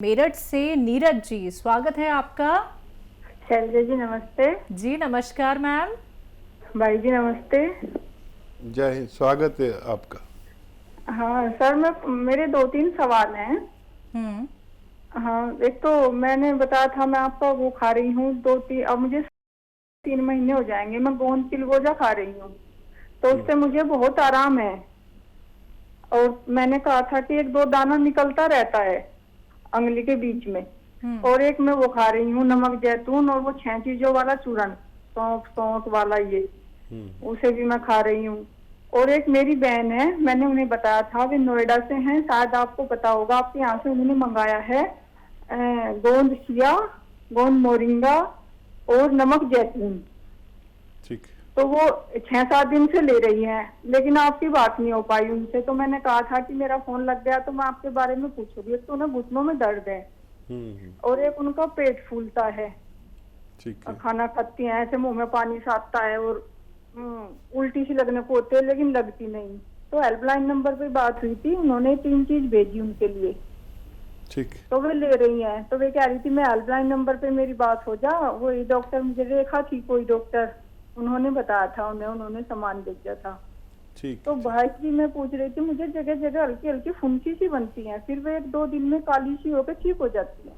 मेरठ से नीरज जी, स्वागत है आपका। शैलजा जी नमस्ते। जी नमस्कार मैम। भाई जी नमस्ते। जय हिंद, स्वागत है आपका। हाँ सर, मेरे 2-3 सवाल हैं। हाँ, एक तो मैंने बताया था मैं आपका वो खा रही हूँ 2-3, अब मुझे 3 महीने हो जाएंगे, मैं गोंद चिलगोजा खा रही हूँ, तो उससे मुझे बहुत आराम है। और मैंने कहा था कि 1-2 दाना निकलता रहता है अंगुली के बीच में। और एक मैं वो खा रही हूँ नमक जैतून, और वो 6 चीजों वाला चूर्ण, सौंठ वाला, ये उसे भी मैं खा रही हूँ। और एक मेरी बहन है, मैंने उन्हें बताया था, वे नोएडा से हैं, शायद आपको पता होगा, आपके यहाँ से उन्होंने मंगाया है गोंद चिया, गोंद मोरिंगा और नमक जैतून। ठीक। तो वो 6-7 दिन से ले रही हैं, लेकिन आपकी बात नहीं हो पाई उनसे। तो मैंने कहा था कि मेरा फोन लग गया तो मैं आपके बारे में पूछूंगी। एक तो उन्हें घुटनों में दर्द है और एक उनका पेट फूलता है। ठीक है। खाना खाती हैं ऐसे मुंह में पानी सा आता है और उल्टी सी लगने को होती है, लेकिन लगती नहीं। तो हेल्पलाइन नंबर पे बात हुई थी, उन्होंने 3 चीज भेजी उनके लिए। ठीक। तो वे ले रही हैं, तो वे कह रही थी मैं हेल्पलाइन नंबर पे मेरी बात हो जा। वही डॉक्टर, मुझे रेखा थी कोई डॉक्टर, उन्होंने बताया था उन्होंने सामान भेजा था। ठीक। तो भाई जी मैं पूछ रही थी, मुझे जगह जगह हल्की हल्की फुंसी सी बनती हैं, फिर वे 1-2 दिन में काली सी होकर ठीक हो जाती है।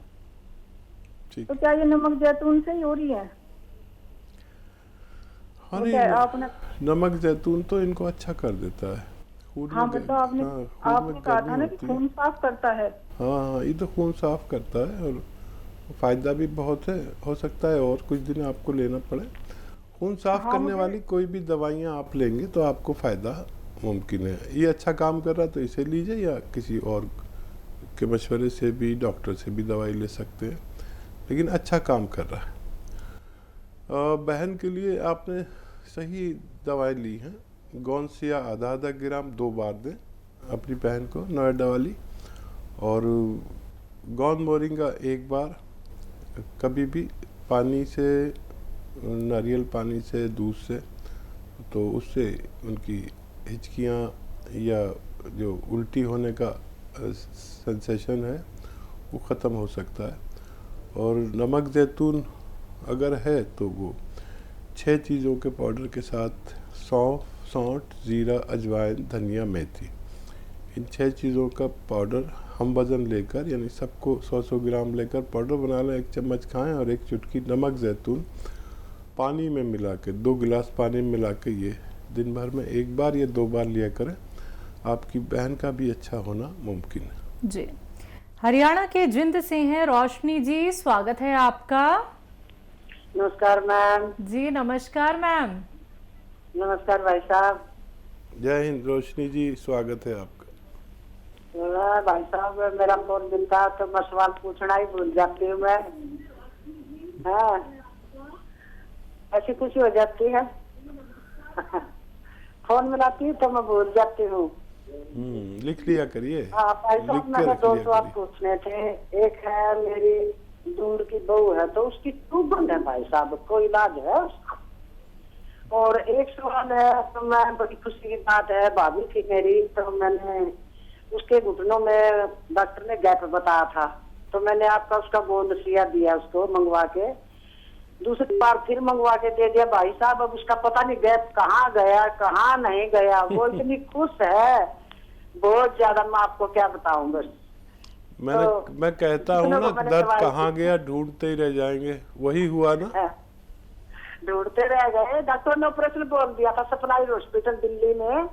ठीक। तो क्या ये नमक जैतून से ही हो रही है? हाँ, आपने नमक जैतून तो इनको अच्छा कर देता है खून हाँ, में। मतलब आपने कहा था ना कि खून साफ करता है। हाँ, ये तो खून साफ करता है और फायदा भी बहुत है। हो सकता है और कुछ दिन आपको लेना पड़े। खून साफ करने वाली कोई भी दवाइयाँ आप लेंगे तो आपको फायदा मुमकिन है। ये अच्छा काम कर रहा है तो इसे लीजिए, या किसी और के मशवरे से भी, डॉक्टर से भी दवाई ले सकते हैं, लेकिन अच्छा काम कर रहा है। बहन के लिए आपने सही दवाई ली है। गोंसिया आधा ग्राम 2 बार दें अपनी बहन को, नोएडा वाली। और गोंद मोरिंगा 1 बार, कभी भी पानी से, नारियल पानी से, दूध से, तो उससे उनकी हिचकियाँ या जो उल्टी होने का सेंसेशन है वो ख़त्म हो सकता है। और नमक जैतून अगर है तो वो 6 चीज़ों के पाउडर के साथ सौंफ, सौंठ, जीरा, अजवाइन, धनिया, मेथी, इन 6 चीज़ों का पाउडर हम वज़न लेकर, यानी सबको 100-100 ग्राम लेकर पाउडर बना लें, 1 चम्मच खाएं। और 1 चुटकी नमक जैतून पानी में मिला के, 2 गिलास पानी में मिला के, ये दिन भर में 1 बार या 2 बार लिया करें। आपकी बहन का भी अच्छा होना मुमकिन है। जी। हरियाणा के जिंद से हैं रोशनी जी, स्वागत है आपका। नमस्कार मैम। जी नमस्कार मैम। नमस्कार भाई साहब। जय हिंद रोशनी जी, स्वागत है आपका। भाई साहब, मेरा फोन मिलता तो मैं सवाल पूछना ही भूल जाती हूँ मैं। हाँ, ऐसी खुशी हो जाती है। फोन मिलाती हूँ तो मैं भूल जाती हूँ। लिख लिया करिए। हाँ भाई साहब, मैंने 2 सवाल पूछने थे। एक है, मेरी दूर की बहू है तो उसकी ट्यूब बंद है भाई साहब, कोई इलाज है उसका? और एक सवाल है, तो मैं, बड़ी खुशी की बात है, भाभी थी मेरी, तो मैंने उसके घुटनों में डॉक्टर ने गैप बताया था, तो मैंने आपका उसका गोंद सिया दिया उसको मंगवा के, दूसरी बार फिर मंगवा के दे दिया भाई साहब। अब उसका पता नहीं गैप कहाँ गया कहाँ नहीं गया। वो इतनी खुश है बहुत ज्यादा, मैं आपको क्या बताऊं। बस मैं कहता हूँ ना, दर्द कहाँ गया ढूंढते ही रह जाएंगे, वही हुआ ना। ढूंढते रह गए। डॉक्टर ने ऑपरेशन बोल दिया था सप्लाई हॉस्पिटल दिल्ली में।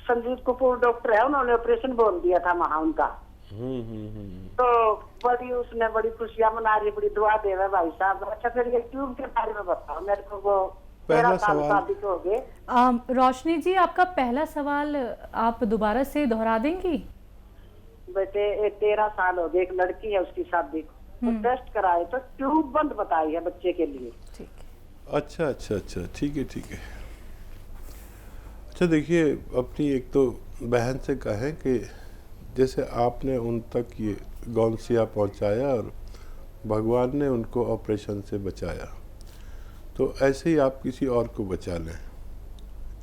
संजीव कपूर डॉक्टर है, उन्होंने ऑपरेशन बोल दिया था वहाँ उनका। तो बड़ी उसने बड़ी खुशियां मना रही, बड़ी दुआ दे रहा भाई साहब। अच्छा, फिर ये ट्यूब के बारे में बताओ मेरे को। वो पहला सवाल शादी हो गए। रोशनी जी, आपका पहला सवाल आप दोबारा से दोहरा देंगी? बेटे 13 साल हो गए, एक लड़की है उसकी शादी को, तो टेस्ट कराए तो ट्यूब बंद बताई है बच्चे के लिए। अच्छा, ठीक है। अच्छा देखिए, अपनी एक तो बहन से कहें कि जैसे आपने उन तक ये गौंसिया पहुंचाया और भगवान ने उनको ऑपरेशन से बचाया, तो ऐसे ही आप किसी और को बचा लें।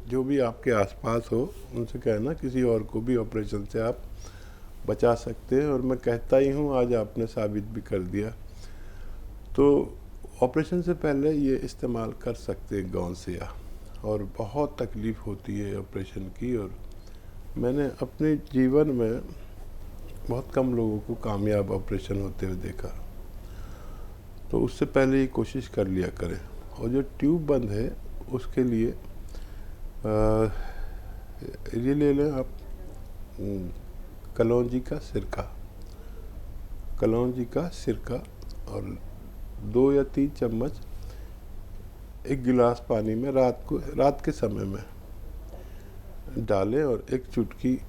जो भी आपके आसपास हो उनसे कहना किसी और को भी ऑपरेशन से आप बचा सकते हैं। और मैं कहता ही हूँ, आज आपने साबित भी कर दिया। तो ऑपरेशन से पहले ये इस्तेमाल कर सकते हैं गौनसिया, और बहुत तकलीफ़ होती है ऑपरेशन की। और मैंने अपने जीवन में बहुत कम लोगों को कामयाब ऑपरेशन होते हुए देखा। तो उससे पहले ये कोशिश कर लिया करें। और जो ट्यूब बंद है उसके लिए ये ले लें आप, कलौंजी का सिरका, कलौंजी का सिरका, और 2 या 3 चम्मच 1 गिलास पानी में रात के समय में डालें, और 1 चुटकी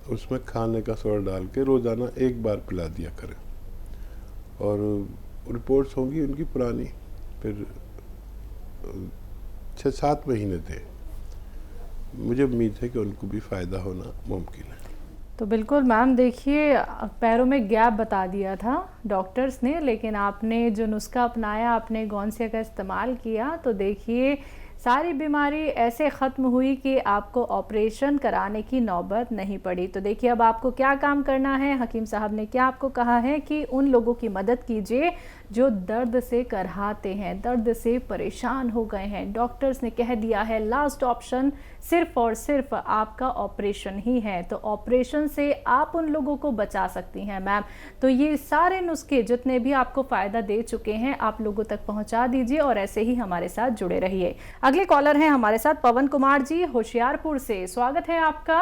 उसमें खाने का सोडा डाल के रोज़ाना 1 बार पिला दिया करें। और रिपोर्ट्स होंगी उनकी पुरानी, फिर 6-7 महीने थे। मुझे उम्मीद है कि उनको भी फ़ायदा होना मुमकिन है। तो बिल्कुल मैम, देखिए पैरों में गैप बता दिया था डॉक्टर्स ने, लेकिन आपने जो नुस्खा अपनाया, आपने गौनसिया का इस्तेमाल किया, तो देखिए सारी बीमारी ऐसे ख़त्म हुई कि आपको ऑपरेशन कराने की नौबत नहीं पड़ी। तो देखिए अब आपको क्या काम करना है, हकीम साहब ने क्या आपको कहा है कि उन लोगों की मदद कीजिए जो दर्द से करहाते हैं, दर्द से परेशान हो गए हैं। डॉक्टर्स ने कह दिया है लास्ट ऑप्शन सिर्फ और सिर्फ आपका ऑपरेशन ही है। तो ऑपरेशन से आप उन लोगों को बचा सकती हैं मैम। तो ये सारे नुस्खे जितने भी आपको फ़ायदा दे चुके हैं, आप लोगों तक पहुंचा दीजिए और ऐसे ही हमारे साथ जुड़े रहिए। अगले कॉलर हैं हमारे साथ पवन कुमार जी होशियारपुर से, स्वागत है आपका।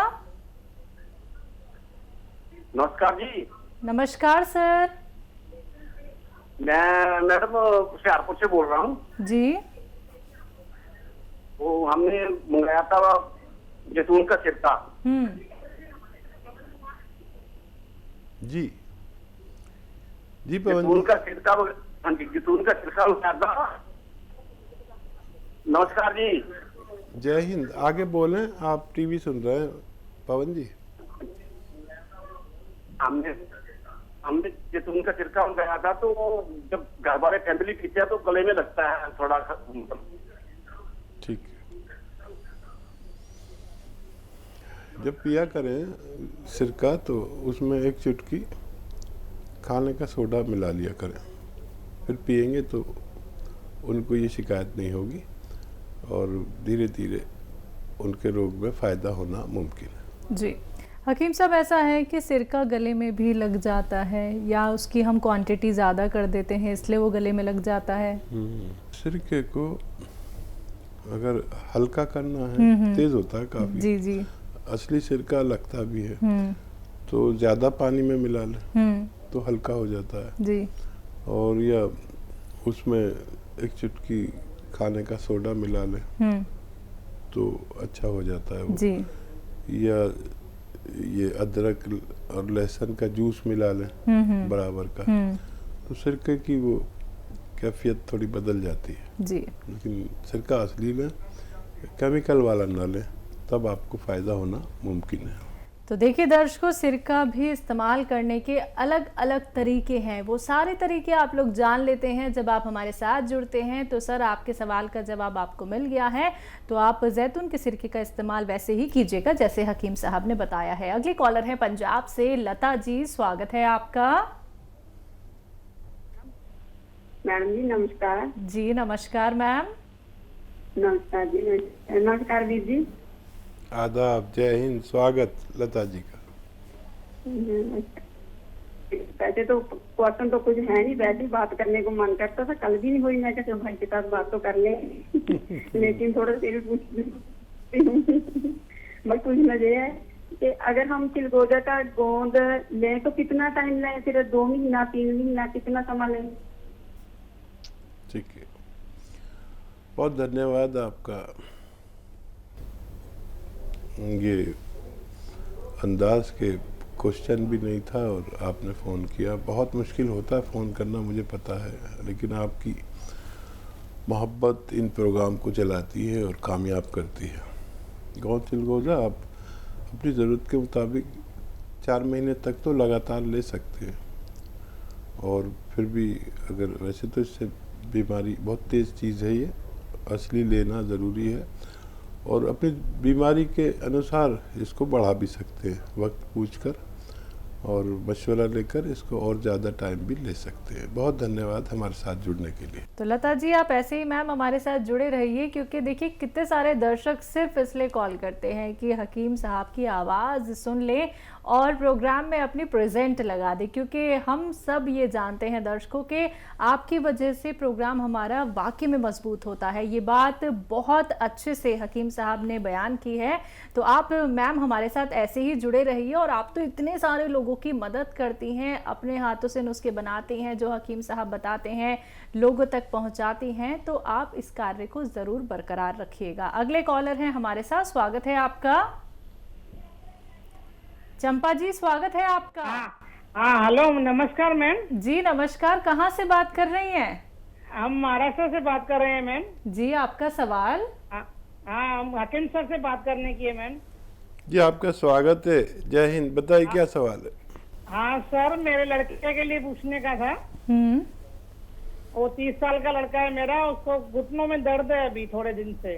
नमस्कार जी। नमस्कार सर। मैं मैडम होशियारपुर से बोल रहा हूँ जी। वो हमने मंगाया था जैतून का सिरका। जी जी पवन जैतून जी। का सिरका, हाँ जी, जैतून का सिरका मंगाया था। नमस्कार जी। जय हिंद। आगे बोलें, आप टीवी सुन रहे हैं पवन जी। हमने जैतून का सिरका मंगाया था, तो जब घर वाले फैमिली पीते हैं तो गले में लगता है थोड़ा। ठीक है, जब पिया करें सिरका तो उसमें 1 चुटकी खाने का सोडा मिला लिया करें, फिर पिएंगे तो उनको ये शिकायत नहीं होगी और धीरे धीरे उनके रोग में फ़ायदा होना मुमकिन है। जी हकीम साहब, ऐसा है कि सिरका गले में भी लग जाता है या उसकी हम क्वांटिटी ज़्यादा कर देते हैं इसलिए वो गले में लग जाता है? सिरके को अगर हल्का करना है, तेज़ होता है काफ़ी। जी जी। असली सिरका लगता भी है, तो ज़्यादा पानी में मिला लें तो हल्का हो जाता है जी। और या उसमें 1 चुटकी खाने का सोडा मिला लें तो अच्छा हो जाता है वो। जी। या ये अदरक और लहसुन का जूस मिला लें बराबर का, तो सिरके की वो कैफियत थोड़ी बदल जाती है। जी। लेकिन सिरका असली लें, केमिकल वाला ना लें, तब आपको फ़ायदा होना मुमकिन है। तो देखिए दर्शकों, सिरका भी इस्तेमाल करने के अलग अलग तरीके हैं। वो सारे तरीके आप लोग जान लेते हैं जब आप हमारे साथ जुड़ते हैं। तो सर, आपके सवाल का जवाब आपको मिल गया है, तो आप जैतून के सिरके का इस्तेमाल वैसे ही कीजिएगा जैसे हकीम साहब ने बताया है। अगले कॉलर हैं पंजाब से लता जी, स्वागत है आपका। मैडम जी नमस्कार। जी नमस्कार मैम। नमस्कार जी। नमस्कार दीदी जी। आदाब, जय हिंद, स्वागत लता जी का। वैसे तो क्वेश्चन तो कुछ है नहीं, वैसे ही बात करने को मन करता था, कल भी नहीं हुई, मैं क्या भाई के साथ बात तो कर ले लेकिन थोड़ा देर बस पूछना ये है कि अगर हम चिलगोजा का गोंद लें तो कितना टाइम लें, फिर 2 महीना 3 महीना कितना समय लें? ठीक है, बहुत धन्यवाद आपका। ये अंदाज के क्वेश्चन भी नहीं था और आपने फ़ोन किया। बहुत मुश्किल होता है फ़ोन करना, मुझे पता है, लेकिन आपकी मोहब्बत इन प्रोग्राम को चलाती है और कामयाब करती है। गोंद चिलगोजा आप अपनी ज़रूरत के मुताबिक 4 महीने तक तो लगातार ले सकते हैं, और फिर भी अगर वैसे तो इससे बीमारी बहुत तेज़ चीज़ है, ये असली लेना ज़रूरी है और अपनी बीमारी के अनुसार इसको बढ़ा भी सकते हैं वक्त पूछकर। और मशवरा लेकर इसको और ज़्यादा टाइम भी ले सकते हैं। बहुत धन्यवाद हमारे साथ जुड़ने के लिए। तो लता जी, आप ऐसे ही मैम हमारे साथ जुड़े रहिए, क्योंकि देखिए कितने सारे दर्शक सिर्फ इसलिए कॉल करते हैं कि हकीम साहब की आवाज़ सुन ले और प्रोग्राम में अपनी प्रेजेंट लगा दे, क्योंकि हम सब ये जानते हैं दर्शकों के आपकी वजह से प्रोग्राम हमारा वाकई में मजबूत होता है। ये बात बहुत अच्छे से हकीम साहब ने बयान की है। तो आप मैम हमारे साथ ऐसे ही जुड़े रहिए। और आप तो इतने सारे लोगों की मदद करती हैं, अपने हाथों से नुस्खे बनाती हैं, जो हकीम साहब बताते हैं लोगों तक पहुंचाती हैं, तो आप इस कार्य को ज़रूर बरकरार रखिएगा। अगले कॉलर हैं हमारे साथ, स्वागत है आपका। चंपा जी, स्वागत है आपका। हाँ, हेलो, नमस्कार मैम जी नमस्कार, कहाँ से बात कर रही हैं? हम महाराष्ट्र से बात कर रहे हैं मैम। जी, आपका सवाल? हाँ, हम हकीम सर से बात करने की है मैम। जी आपका स्वागत है, जय हिंद। बताइए क्या सवाल है? हाँ सर, मेरे लड़के के लिए पूछने का था। वो 30 साल का लड़का है मेरा, उसको घुटनों में दर्द है अभी थोड़े दिन से।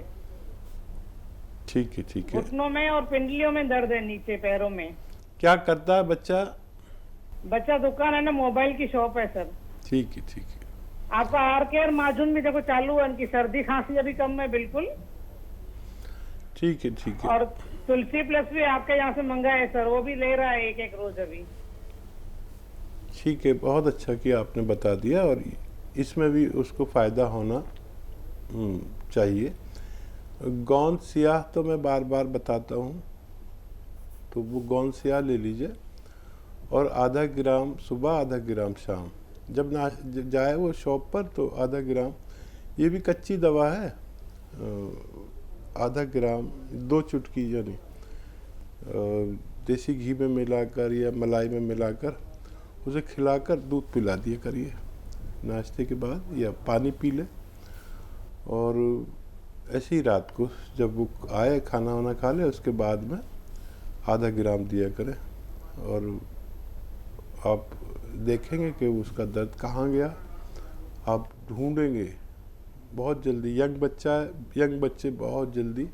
ठीक है, ठीक है। घुटनों में और पिंडलियों में दर्द है, नीचे पैरों में। क्या करता है बच्चा? बच्चा दुकान है ना, मोबाइल की शॉप है सर। ठीक है, ठीक है। आपका आर केयर माजून भी देखो चालू है, उनकी सर्दी खांसी अभी कम है बिल्कुल। ठीक है, ठीक है। और तुलसी प्लस भी आपके यहाँ से मंगा है सर, वो भी ले रहा है एक रोज अभी। ठीक है, बहुत अच्छा किया आपने बता दिया। और इसमें भी उसको फ़ायदा होना चाहिए। गोंद स्याह तो मैं बार बार बताता हूँ, तो वो गोंद स्याह ले लीजिए और आधा ग्राम सुबह, आधा ग्राम शाम। जब जाए वो शॉप पर तो आधा ग्राम, ये भी कच्ची दवा है, आधा ग्राम 2 चुटकी यानी देसी घी में मिलाकर या मलाई में मिलाकर उसे खिलाकर दूध पिला दिया करिए नाश्ते के बाद, या पानी पी ले। और ऐसी ही रात को जब वो आए खाना वाना खा ले, उसके बाद में आधा ग्राम दिया करें। और आप देखेंगे कि उसका दर्द कहाँ गया, आप ढूंढेंगे बहुत जल्दी। यंग बच्चे बहुत जल्दी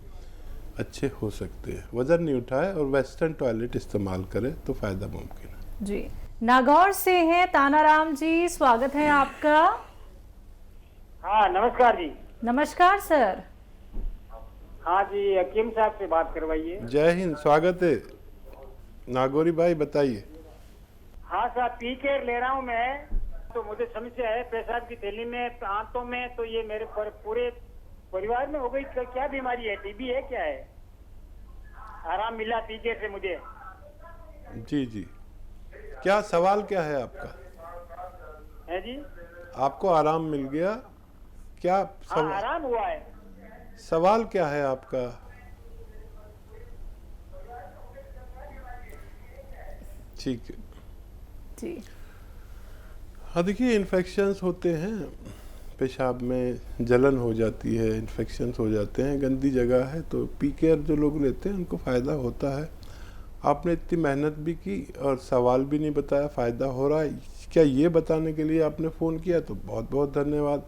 अच्छे हो सकते हैं। वजन नहीं उठाए और वेस्टर्न टॉयलेट इस्तेमाल करें तो फ़ायदा मुमकिन है। जी, नागौर से हैं तानाराम जी, स्वागत है आपका। हाँ, नमस्कार जी। नमस्कार सर। हाँ जी, हकीम साहब से बात करवाइए। जय हिंद, स्वागत है नागौरी भाई, बताइए। हाँ सर, पी केयर ले रहा हूँ मैं। तो मुझे समस्या है पेशाब की थैली में, आंतों में, तो ये मेरे पूरे परिवार में हो गई। क्या बीमारी है, टीबी है क्या है? आराम मिला पी केयर से मुझे। जी जी, क्या सवाल क्या है आपका? है जी, आपको आराम मिल गया क्या? हाँ, आराम हुआ है। सवाल क्या है आपका? ठीक है जी। हाँ, देखिए इन्फेक्शंस होते हैं, पेशाब में जलन हो जाती है, इन्फेक्शंस हो जाते हैं, गंदी जगह है, तो पी केयर जो लोग लेते हैं उनको फ़ायदा होता है। आपने इतनी मेहनत भी की और सवाल भी नहीं बताया, फ़ायदा हो रहा है क्या, ये बताने के लिए आपने फ़ोन किया, तो बहुत बहुत धन्यवाद।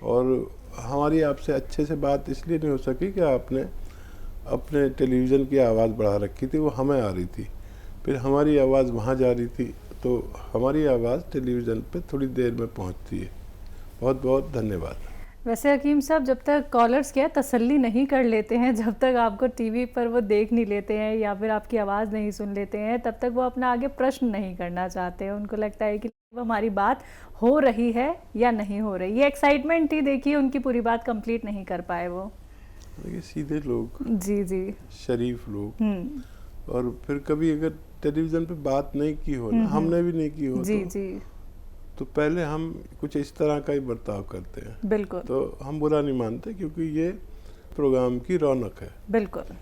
और हमारी आपसे अच्छे से बात इसलिए नहीं हो सकी कि आपने अपने टेलीविज़न की आवाज़ बढ़ा रखी थी, वो हमें आ रही थी, फिर हमारी आवाज़ वहाँ जा रही थी, तो हमारी आवाज़ टेलीविज़न पे थोड़ी देर में पहुँचती है। बहुत बहुत धन्यवाद। वैसे हकीम साहब, जब तक कॉलर्स क्या तसल्ली नहीं कर लेते हैं, जब तक आपको टीवी पर वो देख नहीं लेते हैं या फिर आपकी आवाज़ नहीं सुन लेते हैं, तब तक वो अपना आगे प्रश्न नहीं करना चाहते हैं। उनको लगता है कि वो हमारी बात हो रही है या नहीं हो रही। ये एक्साइटमेंट ही देखिए उनकी पूरी बात कंप्लीट नहीं कर पाए वो। देखिए सीधे लोग, जी जी, शरीफ लोग, और फिर कभी अगर टेलीविज़न पे बात नहीं की हो ना, हमने भी नहीं की हो, जी जी, तो पहले हम कुछ इस तरह का ही बर्ताव करते हैं। बिल्कुल। तो हम बुरा नहीं मानते, क्योंकि ये प्रोग्राम की रौनक है। बिल्कुल।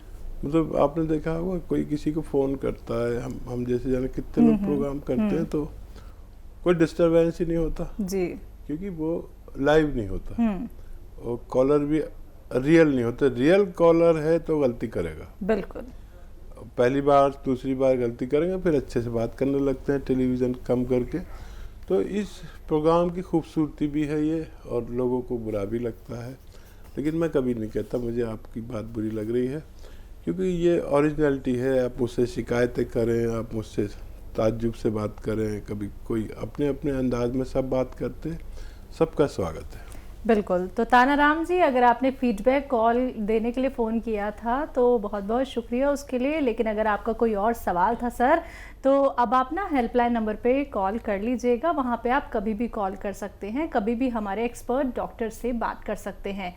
मतलब आपने देखा होगा कोई किसी को फ़ोन करता है, हम जैसे जाने कितने लोग प्रोग्राम करते हैं, तो कोई डिस्टरबेंस ही नहीं होता जी, क्योंकि वो लाइव नहीं होता और कॉलर भी रियल नहीं होते। रियल कॉलर है तो गलती करेगा, बिल्कुल। पहली बार दूसरी बार गलती करेंगे, फिर अच्छे से बात करने लगते हैं टेलीविज़न कम करके। तो इस प्रोग्राम की खूबसूरती भी है ये, और लोगों को बुरा भी लगता है, लेकिन मैं कभी नहीं कहता मुझे आपकी बात बुरी लग रही है, क्योंकि ये ओरिजिनलिटी है। आप मुझसे शिकायतें करें, आप मुझसे ताज्जुब से बात करें, कभी कोई अपने अपने अंदाज में सब बात करते, सबका स्वागत है। बिल्कुल। तो तानाराम जी, अगर आपने फीडबैक कॉल देने के लिए फ़ोन किया था तो बहुत बहुत शुक्रिया उसके लिए, लेकिन अगर आपका कोई और सवाल था सर, तो अब आप ना हेल्पलाइन नंबर पे कॉल कर लीजिएगा। वहाँ पे आप कभी भी कॉल कर सकते हैं, कभी भी हमारे एक्सपर्ट डॉक्टर से बात कर सकते हैं।